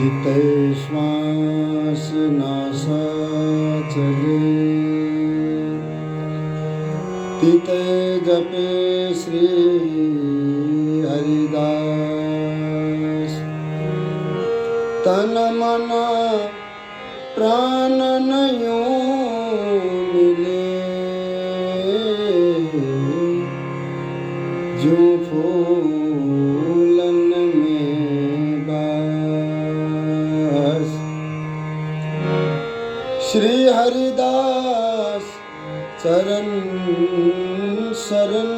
जिते श्वास नासा चले, तिते जपे श्री हरिदास। तन मन प्राण यूं मिले, जो फूलन में बस। श्री हरिदास चरण शरण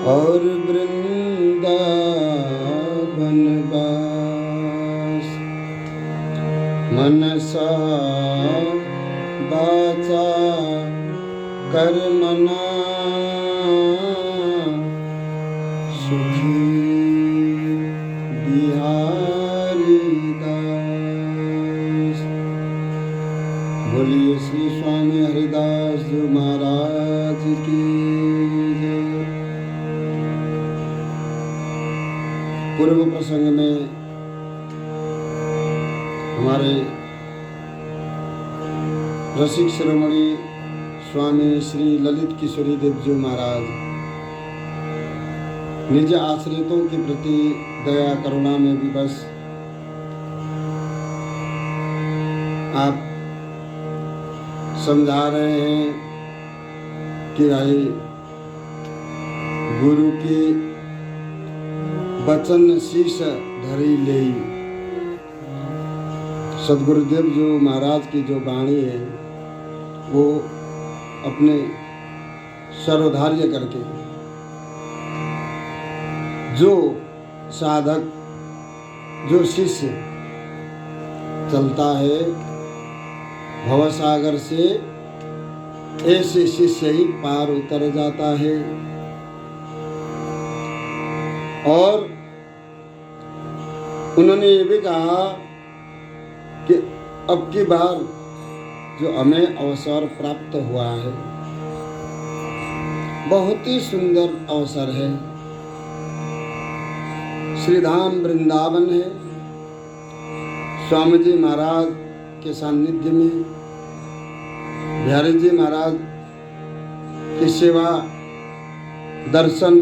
और वृंदावन वास। मनसा वाचा कर्मणा सुखी बिहारी दास। बोलिए श्री स्वामी हरिदास जी महाराज की जय। पूर्व प्रसंग में हमारे रसिक शिरोमणि स्वामी श्री ललित किशोरी देव जी महाराज निज आश्रितों के प्रति दया करुणा में विवश आप समझा रहे हैं कि भाई गुरु की वचन शीश धरी ले। सदगुरुदेव जो महाराज की जो वाणी है वो अपने सर्वधार्य करके जो साधक जो शिष्य चलता है भवसागर से, ऐसे शिष्य ही पार उतर जाता है। और उन्होंने ये भी कहा कि अब की बार जो हमें अवसर प्राप्त हुआ है बहुत ही सुंदर अवसर है। श्री धाम वृंदावन है। स्वामी जी महाराज के सानिध्य में बिहारी जी महाराज की सेवा दर्शन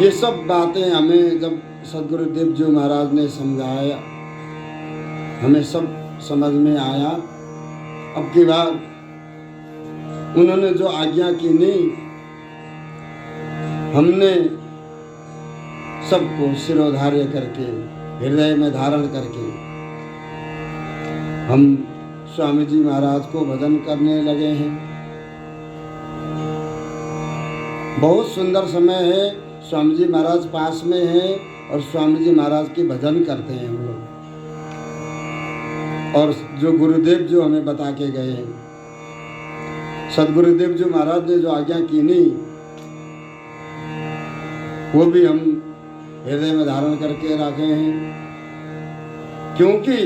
ये सब बातें हमें जब सदगुरुदेव जी महाराज ने समझाया हमें सब समझ में आया। अब की बार उन्होंने जो आज्ञा की नहीं हमने सबको शिरोधार्य करके हृदय में धारण करके हम स्वामी जी महाराज को भजन करने लगे हैं। बहुत सुंदर समय है। स्वामी जी महाराज पास में हैं और स्वामी जी महाराज की भजन करते हैं हम लोग। और जो गुरुदेव जो हमें बता के गए हैं, सदगुरुदेव जो महाराज ने जो आज्ञा की नहीं वो भी हम हृदय में धारण करके रखे हैं। क्योंकि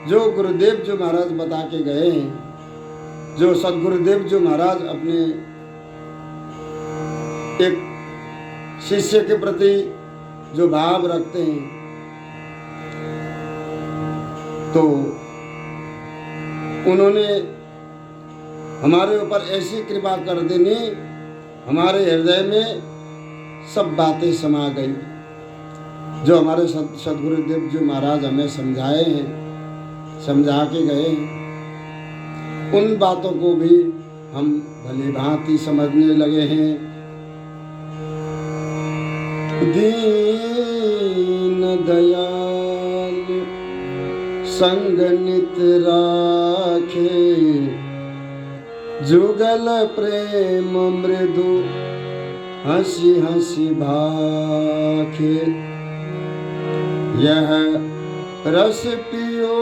जो गुरुदेव जो महाराज बता के गए हैं, जो सदगुरुदेव जो महाराज अपने एक शिष्य के प्रति जो भाव रखते हैं तो उन्होंने हमारे ऊपर ऐसी कृपा कर देनी, हमारे हृदय में सब बातें समा गई जो हमारे सदगुरुदेव जी महाराज हमें समझाए हैं, समझा के गए हैं। उन बातों को भी हम भली भांति समझने लगे हैं। दीन दयाल संग नित राखे, जुगल प्रेम मृदु हंसी हंसी भाखे। यह रस पियो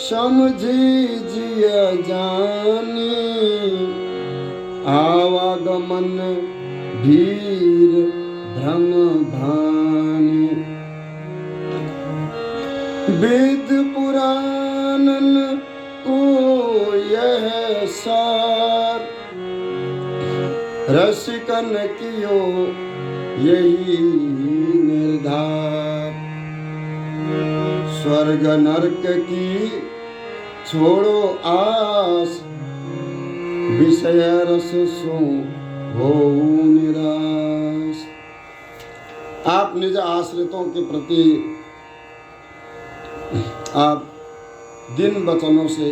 समझी जिया जानी, आवागमन भीर भ्रम भानी। वेद पुराणन को यह सार, रसिकन कियो यही निर्धार। स्वर्ग नरक की छोड़ो आस, विषय रस सो हो निराश। आप निज आश्रितों के प्रति आप दिन वचनों से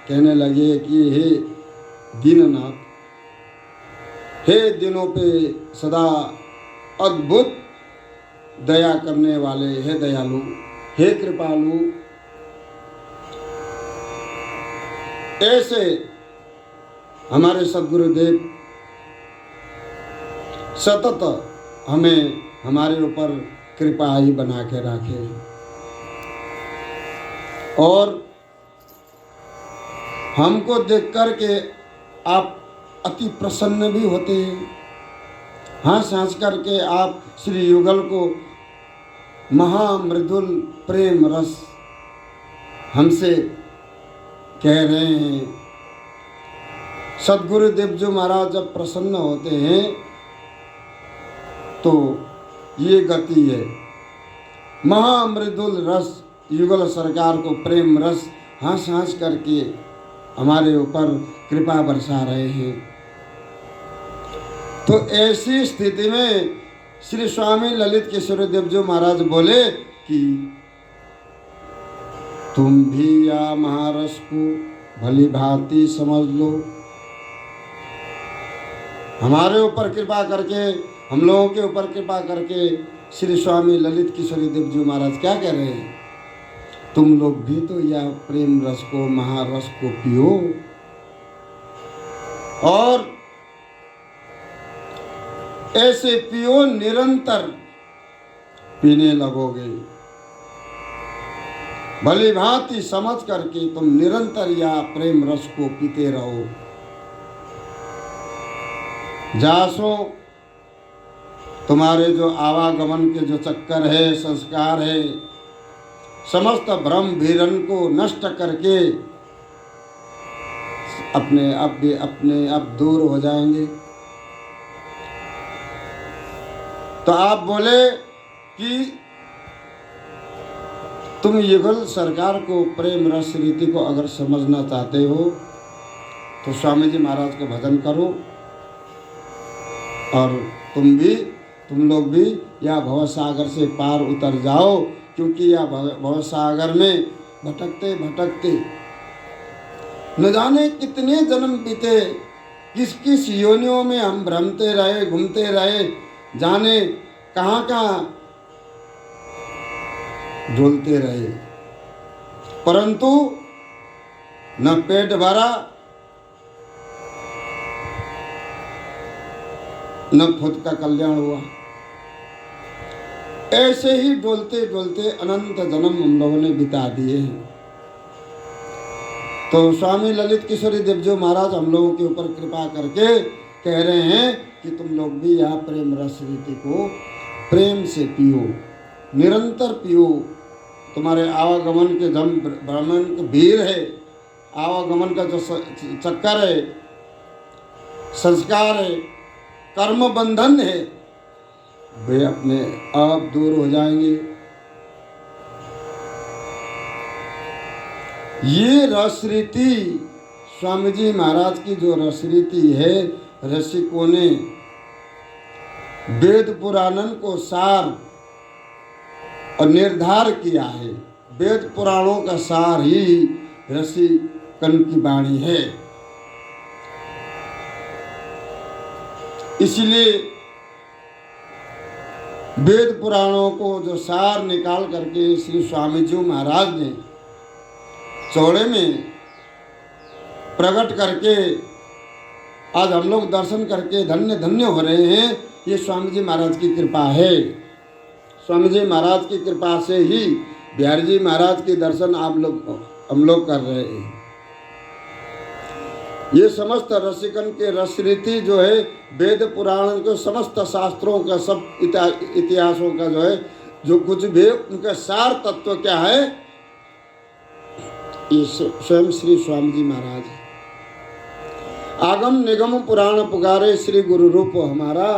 कहने लगे कि हे दीननाथ, हे दिनों पे सदा अद्भुत दया करने वाले, हे दयालु, हे कृपालु, ऐसे हमारे सद्गुरुदेव सतत हमें हमारे ऊपर कृपा ही बना के रखे और हमको देख कर के आप अति प्रसन्न भी होते हैं। हंस हंस करके आप श्री युगल को महामृदुल प्रेम रस हमसे कह रहे हैं। सद्गुरुदेव जो महाराज जब प्रसन्न होते हैं तो ये गति है। महामृदुल रस युगल सरकार को प्रेम रस हंस हंस करके हमारे ऊपर कृपा बरसा रहे हैं। तो ऐसी स्थिति में श्री स्वामी ललित किशोर देव जो महाराज बोले कि तुम भी या महारस को भली भांति समझ लो। हमारे ऊपर कृपा करके, हम लोगों के ऊपर कृपा करके श्री स्वामी ललित किशोरी देव जी महाराज क्या कह रहे हैं, तुम लोग भी तो यह प्रेम रस को, महारस को पियो और ऐसे पियो, निरंतर पीने लगोगे। भली भांति समझ करके तुम निरंतर या प्रेम रस को पीते रहो। जासो तुम्हारे जो आवागमन के जो चक्कर है, संस्कार है, समस्त भ्रम भीरन को नष्ट करके अपने आप दूर हो जाएंगे। तो आप बोले कि तुम युगल सरकार को, प्रेम रस रीति को अगर समझना चाहते हो तो स्वामी जी महाराज का भजन करो और तुम लोग भी या भवसागर से पार उतर जाओ। क्योंकि या भवसागर में भटकते भटकते न जाने कितने जन्म बीते, किस किस योनियों में हम भ्रमते रहे, घूमते रहे, जाने कहाँ कहाँ डोलते रहे, परंतु न पेट भरा न खुद का कल्याण हुआ। ऐसे ही डोलते डोलते अनंत जन्म हम लोगों ने बिता दिए हैं। तो स्वामी ललित किशोरी देव जी महाराज हम लोगों के ऊपर कृपा करके कह रहे हैं कि तुम लोग भी यह प्रेम रस रीति को प्रेम से पियो, निरंतर पियो। तुम्हारे आवागमन के जम भ्रमण के भीड़ है, आवागमन का जो चक्कर है, संस्कार है, कर्म बंधन है, वे अपने आप दूर हो जाएंगे। ये रसरीति स्वामी जी महाराज की जो रसरीति है, रसिकों ने वेद पुराणन को सार और निर्धार किया है। वेद पुराणों का सार ही रसिकन की वाणी है। इसलिए वेद पुराणों को जो सार निकाल करके श्री स्वामी जी महाराज ने चौड़े में प्रकट करके आज हम लोग दर्शन करके धन्य धन्य हो रहे हैं। ये स्वामी जी महाराज की कृपा है। स्वामी जी महाराज की कृपा से ही बिहारी जी महाराज के दर्शन हम लोग कर रहे हैं। ये समस्त रसिकन के रसरीति जो है, वेद पुराण के समस्त शास्त्रों का, सब इतिहासों का जो है, जो कुछ भी उनका सार तत्व क्या है, ये स्वयं श्री स्वामी जी महाराज। आगम निगम पुराण पुकारे श्री गुरु रूप हमारा,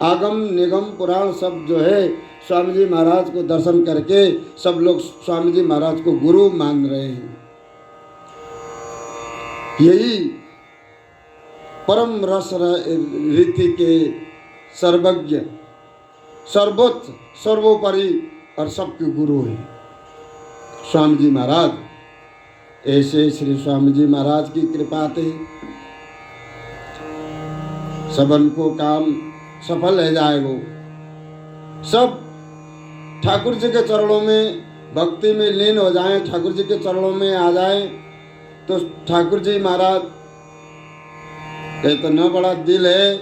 आगम निगम पुराण सब जो है स्वामी जी महाराज को दर्शन करके सब लोग स्वामी जी महाराज को गुरु मान रहे हैं। यही परम रस रीति के सर्वज्ञ, सर्वोच्च, सर्वोपरि और सबके गुरु हैं स्वामी जी महाराज। ऐसे श्री स्वामी जी महाराज की कृपा थे सबन को काम सफल है जाएगो। सब ठाकुर जी के चरणों में भक्ति में लीन हो जाएं, ठाकुर जी के चरणों में आ जाएं, तो ठाकुर जी महाराज का इतना बड़ा दिल है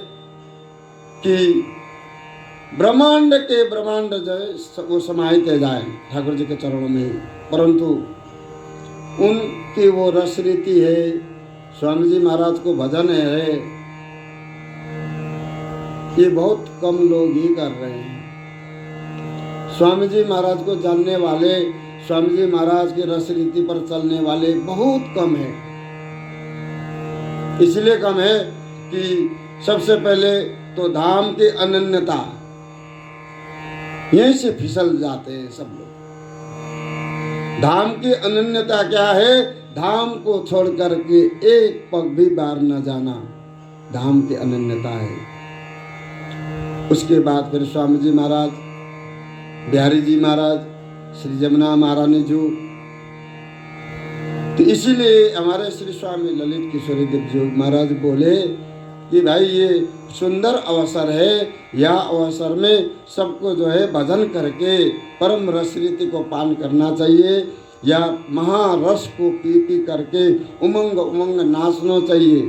कि ब्रह्मांड के ब्रह्मांड जो है वो समाहित हो जाए ठाकुर जी के चरणों में। परंतु उनकी वो रस रीति है, स्वामी जी महाराज को भजन है, ये बहुत कम लोग ही कर रहे हैं। स्वामी जी महाराज को जानने वाले, स्वामी जी महाराज की रस रीति पर चलने वाले बहुत कम है। इसलिए कम है कि सबसे पहले तो धाम की अनन्यता, यहीं से फिसल जाते हैं सब लोग। धाम की अनन्यता क्या है? धाम को छोड़ करके एक पग भी बाहर न जाना, धाम की अनन्यता है। उसके बाद फिर स्वामी जी महाराज, बिहारी जी महाराज, श्री जमुना महारानी जी, तो इसीलिए हमारे श्री स्वामी ललित किशोरी देव जी महाराज बोले कि भाई ये सुंदर अवसर है, यह अवसर में सबको जो है भजन करके परम रस रीति को पान करना चाहिए, या महारस को पी पी करके उमंग उमंग नाचना चाहिए।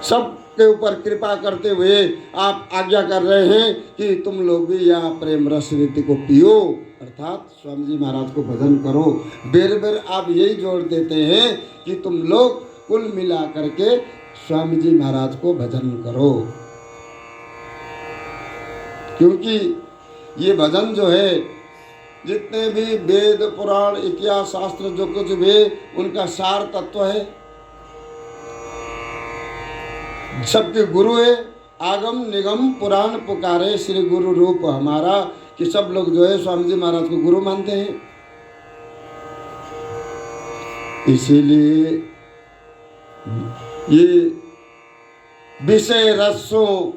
सब के ऊपर कृपा करते हुए आप आज्ञा कर रहे हैं कि तुम लोग भी यह प्रेम रस रीति को पियो, अर्थात स्वामी जी महाराज को भजन करो। बेर बेर आप यही जोड़ देते हैं कि तुम लोग कुल मिला करके स्वामी जी महाराज को भजन करो, क्योंकि ये भजन जो है, जितने भी वेद पुराण इतिहास शास्त्र जो कुछ भी, उनका सार तत्व है, सबके गुरु है। आगम निगम पुराण पुकारे श्री गुरु रूप हमारा, कि सब लोग जो है स्वामी जी महाराज को गुरु मानते हैं। इसीलिए ये विषय रसों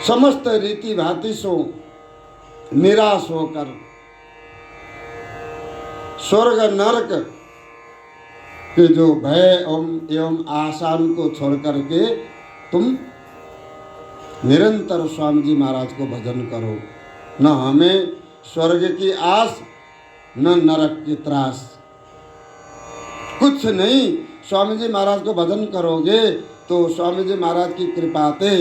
समस्त रीति भांति सो निराश होकर स्वर्ग नरक के जो भय एवं आसान को छोड़ करके तुम निरंतर स्वामी जी महाराज को भजन करो। न हमें स्वर्ग की आस, न नरक की त्रास, कुछ नहीं। स्वामी जी महाराज को भजन करोगे तो स्वामी जी महाराज की कृपा से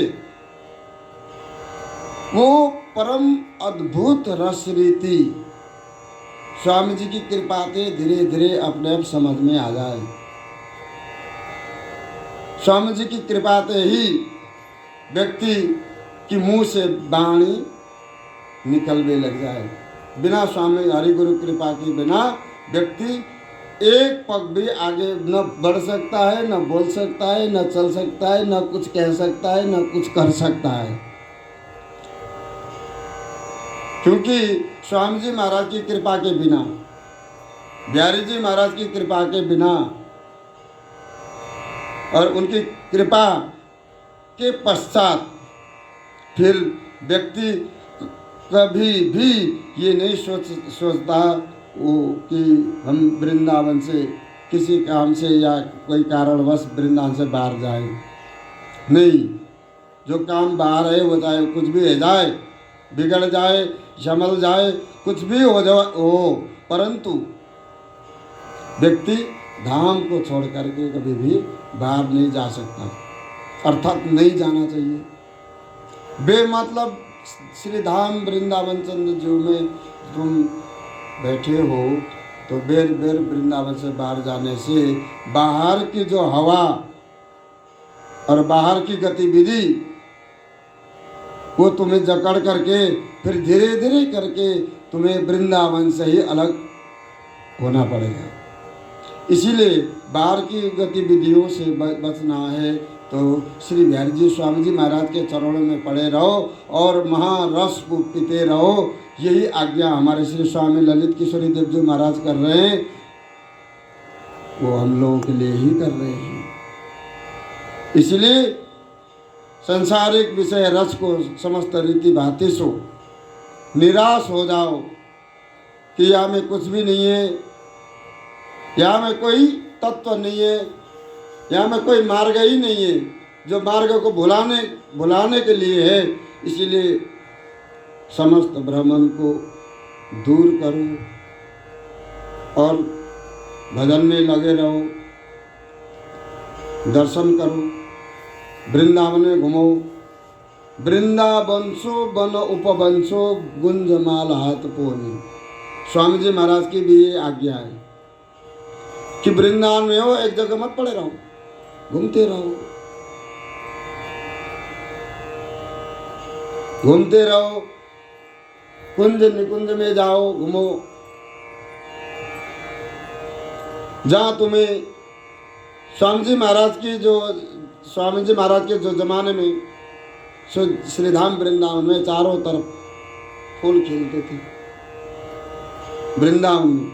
वो परम अद्भुत रस रीति स्वामी जी की कृपा से धीरे धीरे अपने आप समझ में आ जाए। स्वामी जी की कृपा से ही व्यक्ति की मुंह से वाणी निकलने लग जाए। बिना स्वामी हरि गुरु कृपा के बिना व्यक्ति एक पग भी आगे न बढ़ सकता है, न बोल सकता है, न चल सकता है, न कुछ कह सकता है, न कुछ कर सकता है। क्योंकि स्वामी जी महाराज की कृपा के बिना, बिहारी जी महाराज की कृपा के बिना और उनकी कृपा के पश्चात फिर व्यक्ति कभी भी ये नहीं सोचता वो कि हम वृंदावन से किसी काम से या कोई कारणवश वृंदावन से बाहर जाए। नहीं, जो काम बाहर है वो चाहे कुछ भी हो जाए, बिगड़ जाए, जमल जाए, कुछ भी हो जाए हो, परंतु व्यक्ति धाम को छोड़ करके कभी भी बाहर नहीं जा सकता, अर्थात नहीं जाना चाहिए। बेमतलब श्री धाम वृंदावन चंद्र जी में तुम बैठे हो तो बेर बेर वृंदावन से बाहर जाने से बाहर की जो हवा और बाहर की गतिविधि वो तुम्हें जकड़ करके फिर धीरे धीरे करके तुम्हें वृंदावन से ही अलग होना पड़ेगा। इसीलिए बाहर की गतिविधियों से बचना है तो श्री बिहारी जी स्वामी जी महाराज के चरणों में पड़े रहो और महारस को पीते रहो। यही आज्ञा हमारे श्री स्वामी ललित किशोरी देव जी महाराज कर रहे हैं, वो हम लोगों के लिए ही कर रहे हैं। इसलिए संसारिक विषय रस को समस्त रीति भांति सो निराश हो जाओ कि यहाँ में कुछ भी नहीं है, यहाँ में कोई तत्व नहीं है, यहाँ में कोई मार्ग ही नहीं है जो मार्ग को भुलाने के लिए है। इसीलिए समस्त भ्रमण को दूर करो और भजन में लगे रहो, दर्शन करो, वृंदावन में घूमो। वृंदावंशो वन उपवंशो गुंजमाल हाथ पोनी। स्वामी जी महाराज की भी ये आज्ञा है कि वृंदावन में हो, एक जगह मत पड़े रहो, घूमते रहो, घूमते रहो, कुंज निकुंज में जाओ, घूमो। जहाँ तुम्हें स्वामी जी महाराज के जो जमाने में श्रीधाम वृंदावन में चारों तरफ फूल खिलते थे वृंदावन में,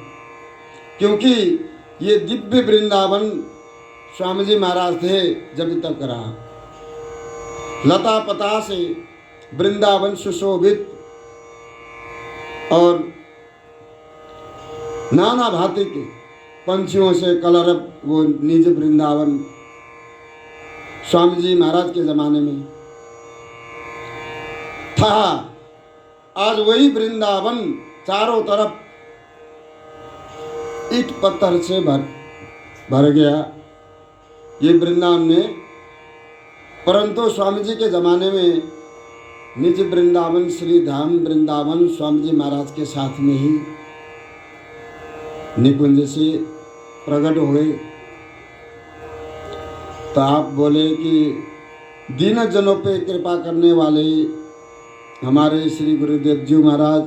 क्योंकि ये दिव्य वृंदावन स्वामी जी महाराज थे जब तक रहा। लता पता से वृंदावन सुशोभित और नाना भांति के पंछियों से कलरव वो निज वृंदावन स्वामी जी महाराज के जमाने में था। आज वही वृंदावन चारों तरफ ईंट पत्थर से भर गया ये वृंदावन में, परंतु स्वामी जी के ज़माने में निज वृंदावन श्री धाम वृंदावन स्वामी जी महाराज के साथ में ही निकुंज से प्रकट हो गए। तो आप बोले कि दीन जनों पे कृपा करने वाले हमारे श्री गुरुदेव जी महाराज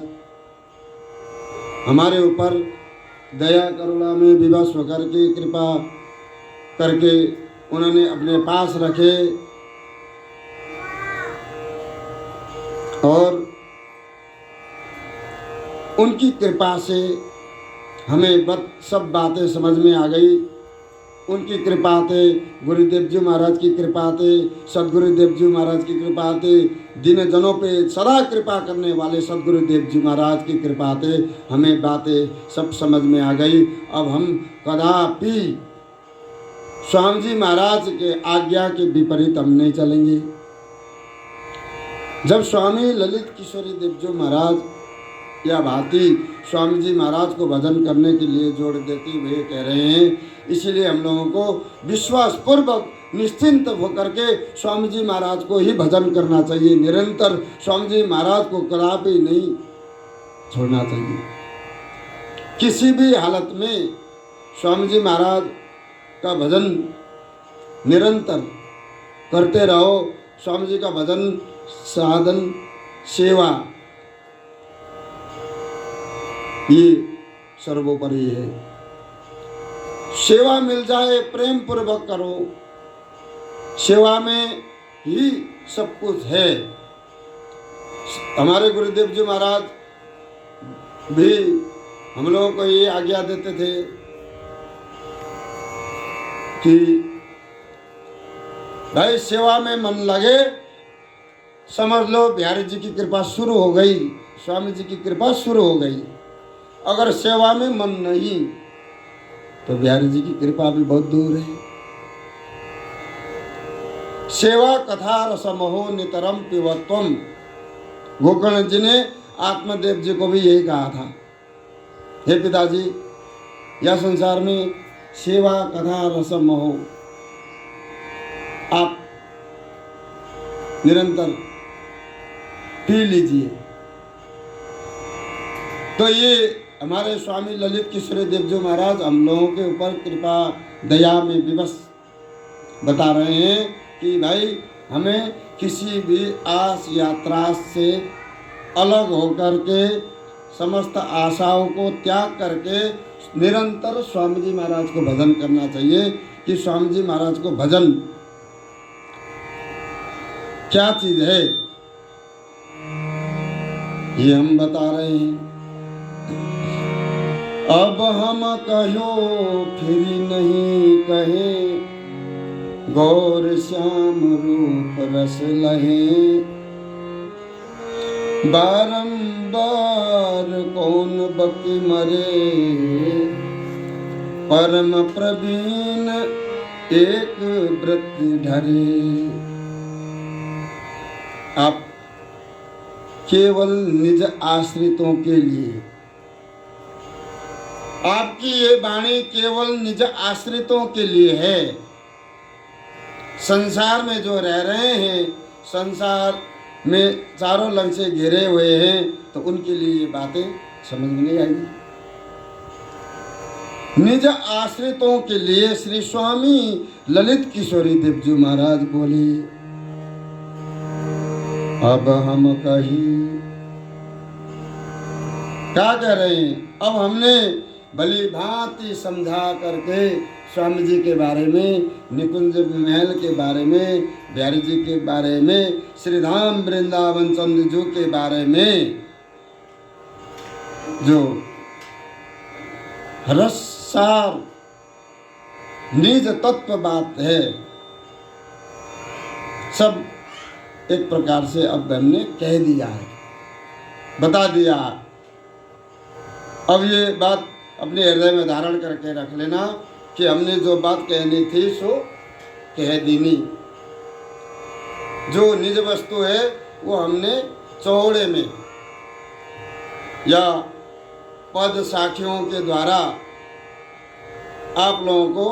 हमारे ऊपर दया करुणा में विवश होकर के कृपा करके उन्होंने अपने पास रखे और उनकी कृपा से हमें सब बातें समझ में आ गई। उनकी कृपा थे, गुरुदेव जी महाराज की कृपा थे, सदगुरुदेव जी महाराज की कृपा थे, दिन जनों पे सदा कृपा करने वाले सदगुरुदेव जी महाराज की कृपा थे, हमें बातें सब समझ में आ गई। अब हम कदापि स्वामी जी महाराज के आज्ञा के विपरीत हम नहीं चलेंगे। जब स्वामी ललित किशोरी देव जी महाराज या भांति स्वामी जी महाराज को भजन करने के लिए जोड़ देते हुए कह रहे हैं, इसलिए हम लोगों को विश्वास पूर्वक निश्चिंत होकर के स्वामी जी महाराज को ही भजन करना चाहिए। निरंतर स्वामी जी महाराज को कदापि नहीं छोड़ना चाहिए। किसी भी हालत में स्वामी जी महाराज का भजन निरंतर करते रहो। स्वामी जी का भजन साधन सेवा ये सर्वोपरि है। सेवा मिल जाए प्रेम पूर्वक करो, सेवा में ही सब कुछ है। हमारे गुरुदेव जी महाराज भी हम लोगों को ये आज्ञा देते थे कि भाई सेवा में मन लगे, समझ लो बिहारी जी की कृपा शुरू हो गई, स्वामी जी की कृपा शुरू हो गई। अगर सेवा में मन नहीं तो बिहारी जी की कृपा भी बहुत दूर है। सेवा कथा रसमहो नितरम पिबत्वम। गोकर्ण जी ने आत्मदेव जी को भी यही कहा था, हे पिताजी, यह संसार में सेवा कथा रसमहो आप निरंतर पी लीजिए। तो ये हमारे स्वामी ललित किशोरी देव जी महाराज हम लोगों के ऊपर कृपा दया में विवश बता रहे हैं कि भाई हमें किसी भी आस या त्रास से अलग होकर के समस्त आशाओं को त्याग करके निरंतर स्वामी जी महाराज को भजन करना चाहिए। कि स्वामी जी महाराज को भजन क्या चीज है ये हम बता रहे हैं। अब हम कहो फिर नहीं कहे, गौर श्याम रूप रस लहे, बारंबार कौन बकी मरे, परम प्रवीण एक व्रत ढरे। आप केवल निज आश्रितों के लिए, आपकी ये वाणी केवल निज आश्रितों के लिए है। संसार में जो रह रहे हैं, संसार में चारों लंग से घिरे हुए हैं, तो उनके लिए ये बातें समझ में नहीं आएगी। निज आश्रितों के लिए श्री स्वामी ललित किशोरी देवजी महाराज बोले, अब हम क्या कह रहे हैं, अब हमने भली भांति समझा करके स्वामी जी के बारे में, निकुंज महल के बारे में, बिहारी जी के बारे में, श्री धाम वृंदावन चंद्र जी के बारे में जो रससार निज तत्व बात है, सब एक प्रकार से अब हमने कह दिया है, बता दिया। अब ये बात अपने हृदय में धारण करके रख लेना कि हमने जो बात कहनी थी सो कह दीनी। जो निज वस्तु है वो हमने चौड़े में या पद साखियों के द्वारा आप लोगों को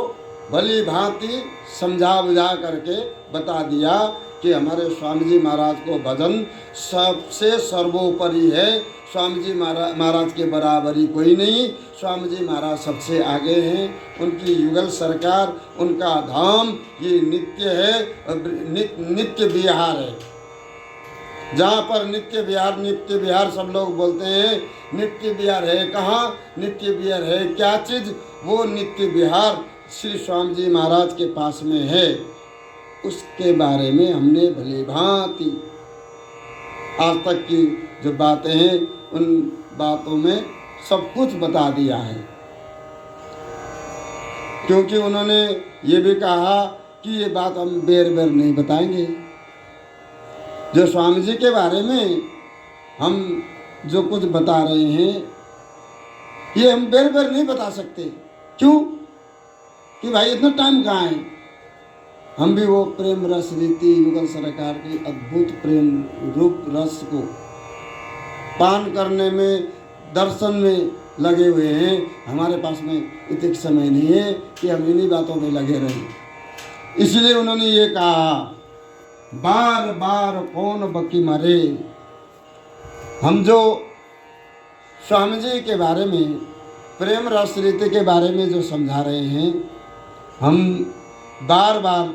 भली भांति समझा बुझा करके बता दिया कि हमारे स्वामी जी महाराज को भजन सबसे सर्वोपरि है। स्वामी जी महाराज के बराबरी कोई नहीं। स्वामी जी महाराज सबसे आगे हैं। उनकी युगल सरकार, उनका धाम ये नित्य है, नित्य विहार है। जहाँ पर नित्य विहार सब लोग बोलते हैं, नित्य विहार है कहाँ, नित्य विहार है क्या चीज़, वो नित्य विहार श्री स्वामी जी महाराज के पास में है। उसके बारे में हमने भली भांति आज तक की जो बातें हैं उन बातों में सब कुछ बता दिया है, क्योंकि उन्होंने ये भी कहा कि ये बात हम बेर बेर नहीं बताएंगे। जो स्वामी जी के बारे में हम जो कुछ बता रहे हैं ये हम बेर बेर नहीं बता सकते। क्यों कि भाई इतना टाइम कहाँ है। हम भी वो प्रेम रस रीति युगल सरकार की अद्भुत प्रेम रूप रस को पान करने में, दर्शन में लगे हुए हैं। हमारे पास में इतने समय नहीं है कि हम इन्हीं बातों में लगे रहें। इसलिए उन्होंने ये कहा, बार बार कौन बकी मरे। हम जो स्वामी जी के बारे में, प्रेम रस रीति के बारे में जो समझा रहे हैं, हम बार बार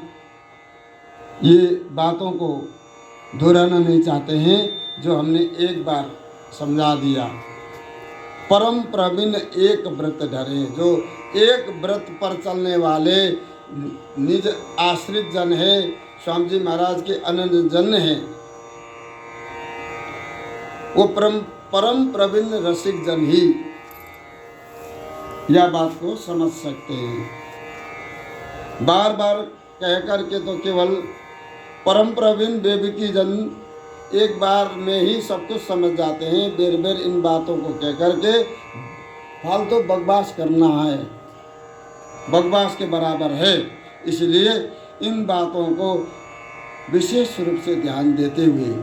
ये बातों को दोहराना नहीं चाहते हैं जो हमने एक बार समझा दिया। परम प्रवीण एक व्रत धरे, जो एक व्रत पर चलने वाले निज आश्रित जन है, स्वामी जी महाराज के अनन्य जन है, वो परम प्रवीण रसिक जन ही यह बात को समझ सकते हैं। बार बार कह करके तो केवल परम प्रवीण बेबिकी जन एक बार में ही सब कुछ समझ जाते हैं। बेर बेर इन बातों को कह करके फालतू बकवास करना है, बकवास के बराबर है। इसलिए इन बातों को विशेष रूप से ध्यान देते हुए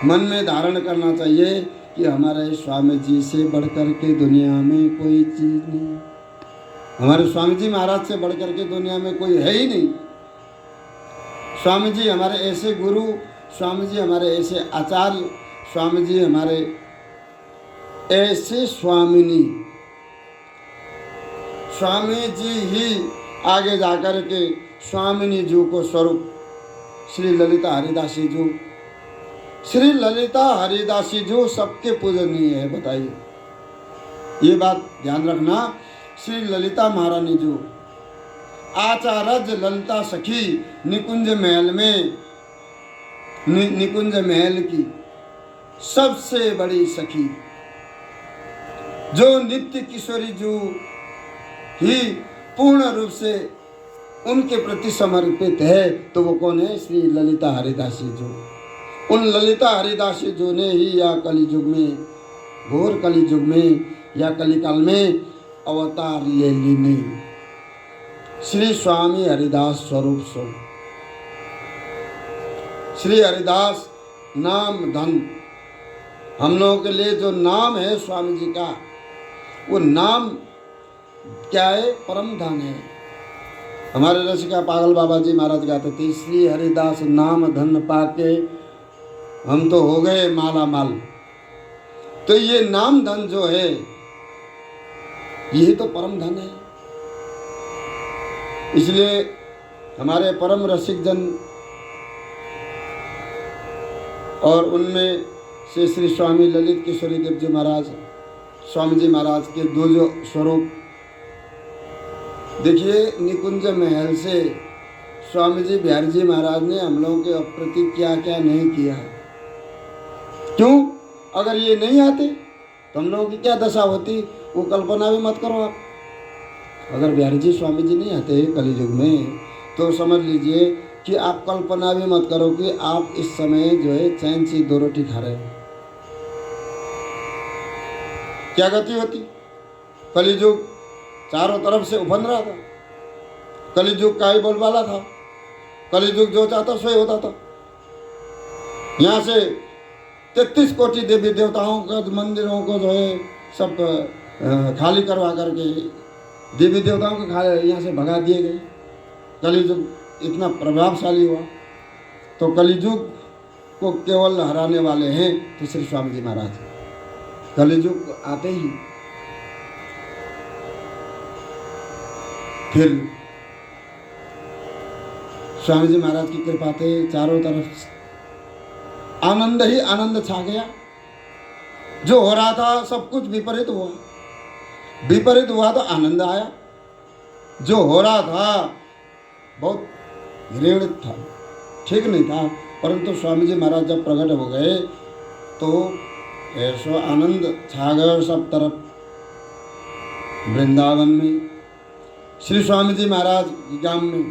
मन में धारण करना चाहिए कि हमारे स्वामी जी से बढ़कर के दुनिया में कोई चीज़ नहीं, हमारे स्वामी जी महाराज से बढ़कर के दुनिया में कोई है ही नहीं। स्वामी जी हमारे ऐसे गुरु, स्वामी जी हमारे ऐसे आचार्य, स्वामी जी हमारे ऐसे स्वामिनी, स्वामी जी ही आगे जाकर के स्वामिनी जी को स्वरूप श्री ललिता हरिदासी जी, श्री ललिता हरिदासी जी सबके पूजनीय है। बताइए, ये बात ध्यान रखना। श्री ललिता महारानी जी आचार्य ललिता सखी निकुंज महल में निकुंज महल की सबसे बड़ी सखी, जो नित्य किशोरी जो ही पूर्ण रूप से उनके प्रति समर्पित है, तो वो कौन है? श्री ललिता हरिदासी जो। उन ललिता हरिदासी जो ने ही या कलियुग में, घोर कलियुग में या कलिकाल में अवतार ले ली श्री स्वामी हरिदास स्वरूप सो। श्री हरिदास नाम धन, हम लोगों के लिए जो नाम है स्वामी जी का, वो नाम क्या है? परम धन है। हमारे रसिका पागल बाबा जी महाराज गाते थे, श्री हरिदास नाम धन पाके हम तो हो गए माला माल। तो ये नाम धन जो है, यही तो परम धन है। इसलिए हमारे परम रसिक जन, और उनमें से श्री स्वामी ललित किशोरी देव जी महाराज, स्वामी जी महाराज के दो जो स्वरूप देखिए, निकुंज महल से स्वामी जी बिहारी जी महाराज ने हम लोगों के प्रति क्या क्या नहीं किया है। क्यों? अगर ये नहीं आते तो हम लोगों की क्या दशा होती, वो कल्पना भी मत करो आप। अगर बिहारी जी स्वामी जी नहीं आते कलियुग में, तो समझ लीजिए कि आप कल्पना भी मत करो कि आप इस समय जो है चैन से 2 रोटी खा रहे हो। क्या गति होती? कलियुग चारों तरफ से उफन रहा था, कलियुग का ही बोलबाला था, कलियुग जो चाहता सो होता था। यहाँ से 33 कोटि देवी देवताओं का मंदिरों को जो है सब खाली करवा करके देवी देवताओं को यहाँ से भगा दिए गए। कलियुग इतना प्रभावशाली हुआ, तो कलियुग को केवल हराने वाले हैं तो श्री स्वामी जी महाराज। कलियुग आते ही फिर स्वामी जी महाराज की कृपा से चारों तरफ आनंद ही आनंद छा गया। जो हो रहा था सब कुछ विपरीत हुआ, विपरीत हुआ तो आनंद आया। जो हो रहा था बहुत घृणित था, ठीक नहीं था, परंतु स्वामी जी महाराज जब प्रकट हो गए तो ऐसा आनंद छा गया सब तरफ। वृंदावन में श्री स्वामी जी महाराज गांव में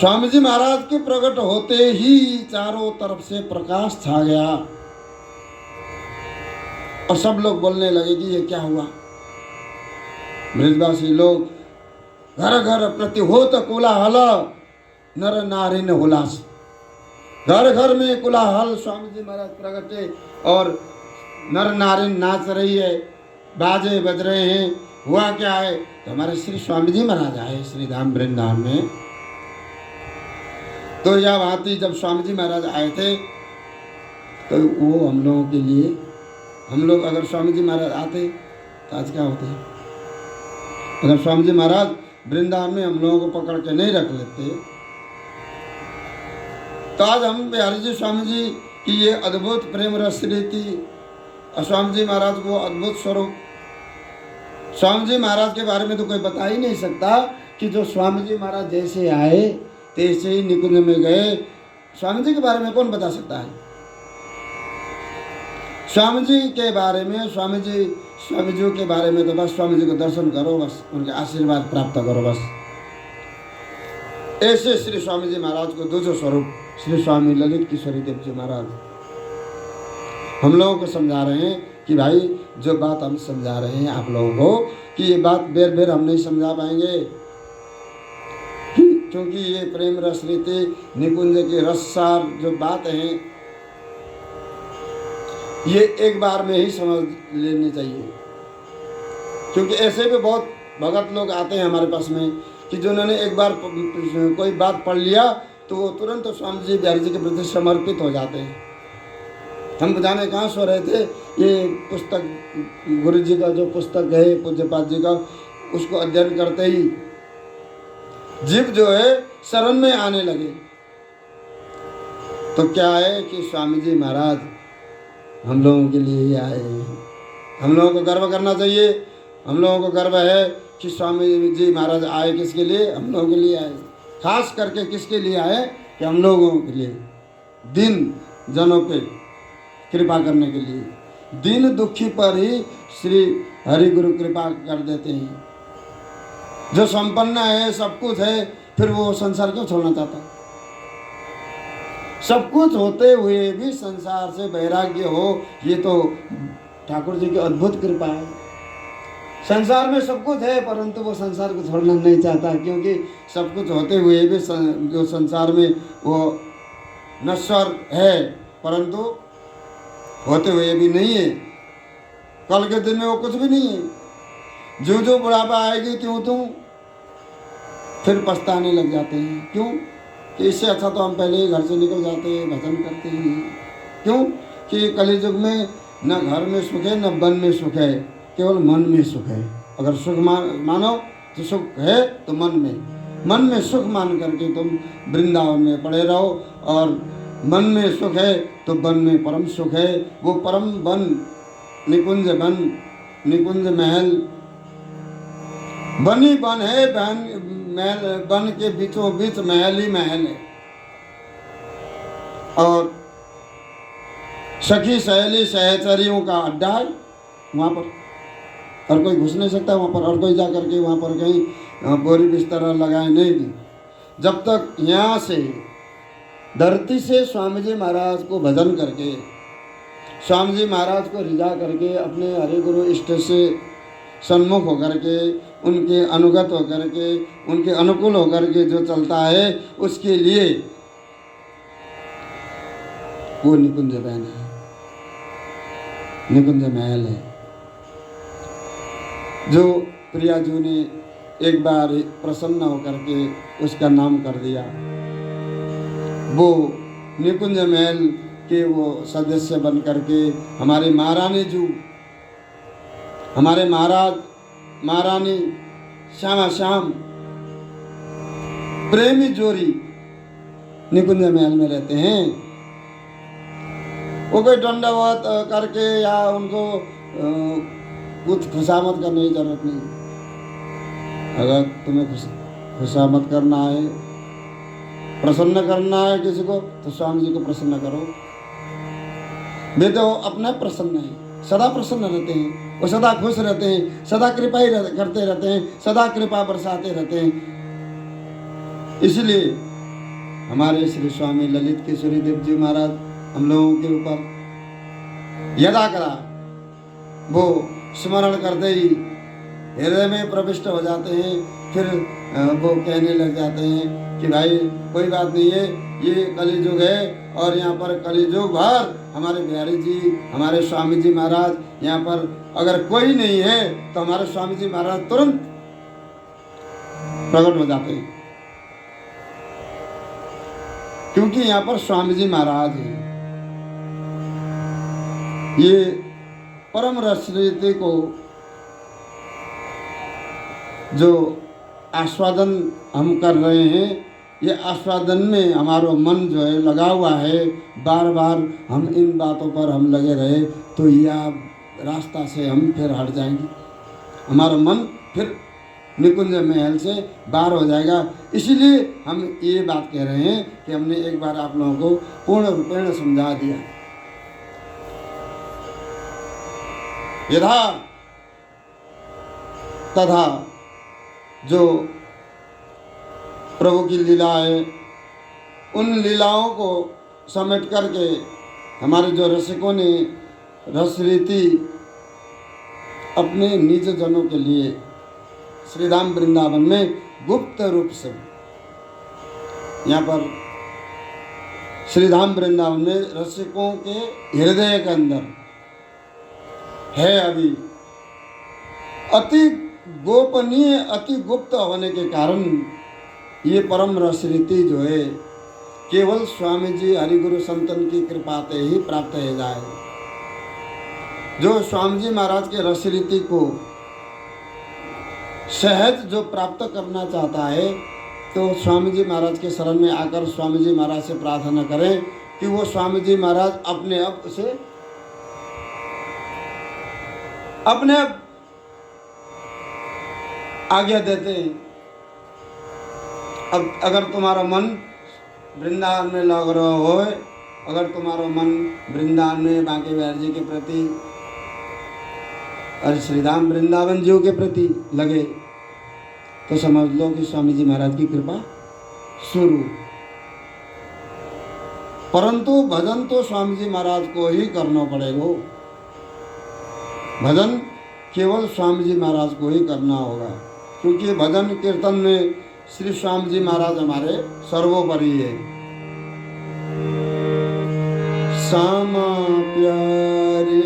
स्वामी जी महाराज के प्रकट होते ही चारों तरफ से प्रकाश छा गया और सब लोग बोलने लगे कि ये क्या हुआ। ब्रजवासी लोग घर घर प्रतिहोत कोलाहल, नर नारी ने हुलास। घर घर में कोलाहल, स्वामी जी महाराज प्रगटे और नर नारी नाच रही है, बाजे बज रहे हैं। हुआ क्या है? तो हमारे श्री स्वामी जी महाराज आए श्री धाम वृंदावन में। तो यह बात जब स्वामी जी महाराज आए थे तो वो हम लोगों के लिए, हम लोग अगर स्वामी जी महाराज आते तो आज क्या होते? अगर स्वामी जी महाराज वृंदावन में हम लोगों को पकड़ के नहीं रख लेते तो आज हम बिहारी जी स्वामी जी की ये अद्भुत प्रेम रस रीति और स्वामी जी महाराज को अद्भुत स्वरूप, स्वामी जी महाराज के बारे में तो कोई बता ही नहीं सकता कि जो स्वामी जी महाराज जैसे आए तैसे ही निकुंज में गए। स्वामी जी के बारे में कौन बता सकता है? स्वामी जी के बारे में, स्वामी जी के बारे में तो बस स्वामी जी को दर्शन करो, बस उनके आशीर्वाद प्राप्त करो बस। ऐसे श्री स्वामी जी महाराज को दूसरा स्वरूप श्री स्वामी ललित किशोरी देव जी महाराज हम लोगों को समझा रहे हैं कि भाई जो बात हम समझा रहे हैं आप लोगों को कि ये बात बेर बेर हम नहीं समझा पाएंगे, क्योंकि ये प्रेम रस रीति निकुंज के रससार जो बात है ये एक बार में ही समझ लेनी चाहिए। क्योंकि ऐसे भी बहुत भगत लोग आते हैं हमारे पास में कि जिन्होंने एक बार कोई बात पढ़ लिया तो वो तुरंत स्वामी जी बिहारी जी के प्रति समर्पित हो जाते हैं। हम जाने कहाँ सो रहे थे, ये पुस्तक गुरु जी का जो पुस्तक है पूज्यपाद जी का, उसको अध्ययन करते ही जीव जो है शरण में आने लगे। तो क्या है कि स्वामी जी महाराज हम लोगों के लिए ही आए हैं। हम लोगों को गर्व करना चाहिए। हम लोगों को गर्व है कि स्वामी जी महाराज आए किसके लिए? हम लोगों के लिए आए। खास करके किसके लिए आए? कि हम लोगों के लिए दीन जनों पे कृपा करने के लिए। दीन दुखी पर ही श्री हरि गुरु कृपा कर देते हैं। जो संपन्न है, सब कुछ है, फिर वो संसार क्यों छोड़ना चाहता? सब कुछ होते हुए भी संसार से वैराग्य हो, ये तो ठाकुर जी की अद्भुत कृपा है। संसार में सब कुछ है परंतु वो संसार को छोड़ना नहीं चाहता, क्योंकि सब कुछ होते हुए भी जो संसार में वो नश्वर है परंतु होते हुए भी नहीं है। कल के दिन में वो कुछ भी नहीं है। जो जो बुढ़ापा आएगी त्यों त्यों फिर पछताने लग जाते हैं। क्यों? कि इससे अच्छा तो हम पहले ही घर से निकल जाते हैं, भजन करते हैं। क्यों? कि कलियुग में न घर में सुख है न वन में सुख है, केवल मन में सुख है। अगर सुख मानो तो सुख है तो मन में सुख मान करके तुम वृंदावन में पड़े रहो, और मन में सुख है तो वन में परम सुख है। वो परम वन, निकुंज वन, निकुंज महल, वन ही वन है, वन के बीचों बीच महल ही महल है। और सखी सहेली सहचरियों का अड्डा है वहाँ पर, और कोई घुस नहीं सकता वहाँ पर, और कोई जा करके वहाँ पर कहीं बोरी बिस्तर लगाए नहीं। जब तक यहाँ से धरती से स्वामी जी महाराज को भजन करके, स्वामी जी महाराज को रिझा करके, अपने हरि गुरु इष्ट से सन्मुख होकर के, उनके अनुगत होकर के, उनके अनुकूल होकर के जो चलता है, उसके लिए वो निकुंज बहन है, निकुंज महल है। जो प्रियाजू ने एक बार प्रसन्न होकर के उसका नाम कर दिया, वो निकुंज महल के वो सदस्य बन करके हमारे महारानी जू, हमारे महाराज महारानी श्यामा श्याम प्रेमी जोड़ी निकुंज महल में रहते हैं। वो कोई दंडवत करके या उनको कुछ खुशामद करने की जरूरत नहीं। अगर तुम्हें खुशामद करना है, प्रसन्न करना है किसी को, तो स्वामी जी को प्रसन्न करो। वे तो अपने प्रसन्न है, सदा प्रसन्न रहते हैं, वो सदा खुश रहते हैं, सदा कृपा ही करते रहते हैं, सदा कृपा बरसाते रहते हैं। इसलिए हमारे श्री स्वामी ललित किशोरी देव जी महाराज हम लोगों के ऊपर यदा करा वो स्मरण करते ही हृदय में प्रविष्ट हो जाते हैं। फिर वो कहने लग जाते हैं कि भाई कोई बात नहीं है, ये कलियुग है, और यहाँ पर कलियुग भर हमारे बिहारी जी, हमारे स्वामी जी महाराज, यहाँ पर अगर कोई नहीं है तो हमारे स्वामी जी महाराज तुरंत प्रकट हो जाते हैं, क्योंकि यहाँ पर स्वामी जी महाराज हैं। ये परम रस रीति को जो आस्वादन हम कर रहे हैं, ये आस्वादन में हमारा मन जो है लगा हुआ है। बार बार हम इन बातों पर हम लगे रहे तो यह रास्ता से हम फिर हट जाएंगे, हमारा मन फिर निकुंज महल से बाहर हो जाएगा। इसीलिए हम ये बात कह रहे हैं कि हमने एक बार आप लोगों को पूर्ण रूपेण समझा दिया। यथा तथा जो प्रभु की लीला है, उन लीलाओं को समेट करके हमारे जो रसिकों ने रस रीति अपने निज जनों के लिए श्रीधाम वृंदावन में गुप्त रूप से, यहाँ पर श्रीधाम वृंदावन में रसिकों के हृदय के अंदर है अभी अति गोपनीय, अति गुप्त होने के कारण ये परम रस रीति जो है केवल स्वामी जी हरिगुरु संतन की कृपा से ही प्राप्त हो जाए। जो स्वामी जी महाराज के रस रीति को सहज जो प्राप्त करना चाहता है, तो स्वामी जी महाराज के शरण में आकर स्वामी जी महाराज से प्रार्थना करें कि वो स्वामी जी महाराज अपने आप से अपने आप आज्ञा देते हैं। अब अगर तुम्हारा मन वृंदावन में लग रहा हो अगर तुम्हारा मन वृंदावन में बांके बिहारी जी के प्रति और श्रीधाम वृंदावन जी के प्रति लगे तो समझ लो कि स्वामी जी महाराज की कृपा शुरू। परंतु भजन तो स्वामी जी महाराज को ही करना पड़ेगा। भजन केवल स्वामी जी महाराज को ही करना होगा, क्योंकि भजन कीर्तन में श्री स्वामी जी महाराज हमारे सर्वोपरि है। श्यामा प्यारे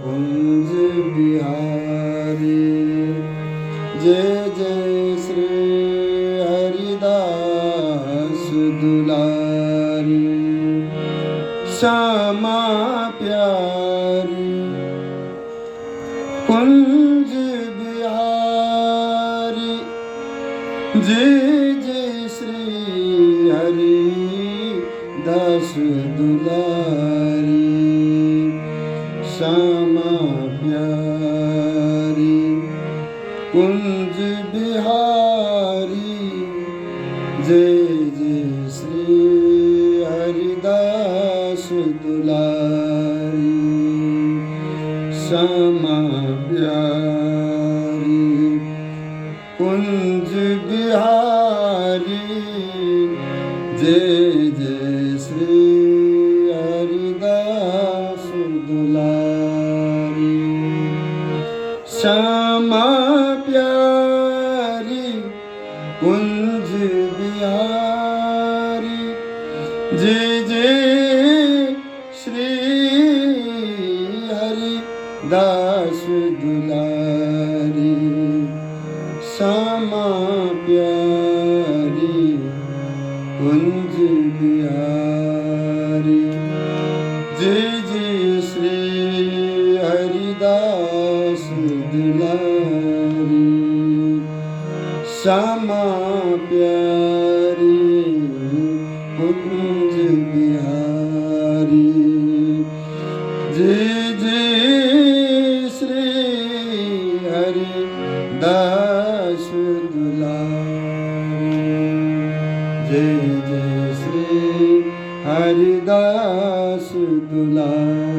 कुंज बिहारी, जय जय श्री हरिदास दुलारी। श्यामा प्यारी कुंज बिहारी, जय जय श्री हरि दास दुलारी। श्यामा प्यारी कुंज बिहारी, जय जय श्री हरिदास दुलारी। श्यामा प्यारी कुंज बिहारी, जय जय श्री हरिदास दुलारी। श्यामा प्यारी कुंज बिहारी, जय जय श्री हरिदास दुलारी। श्यामा प्यारी कुंज बिहारी, जय जय श्री हरिदास दुलारी। श्यामा प्यारी कुंज बिहारी, जय जय श्री हरिदास दुलारी। जय जय श्री हरिदास दुलारी।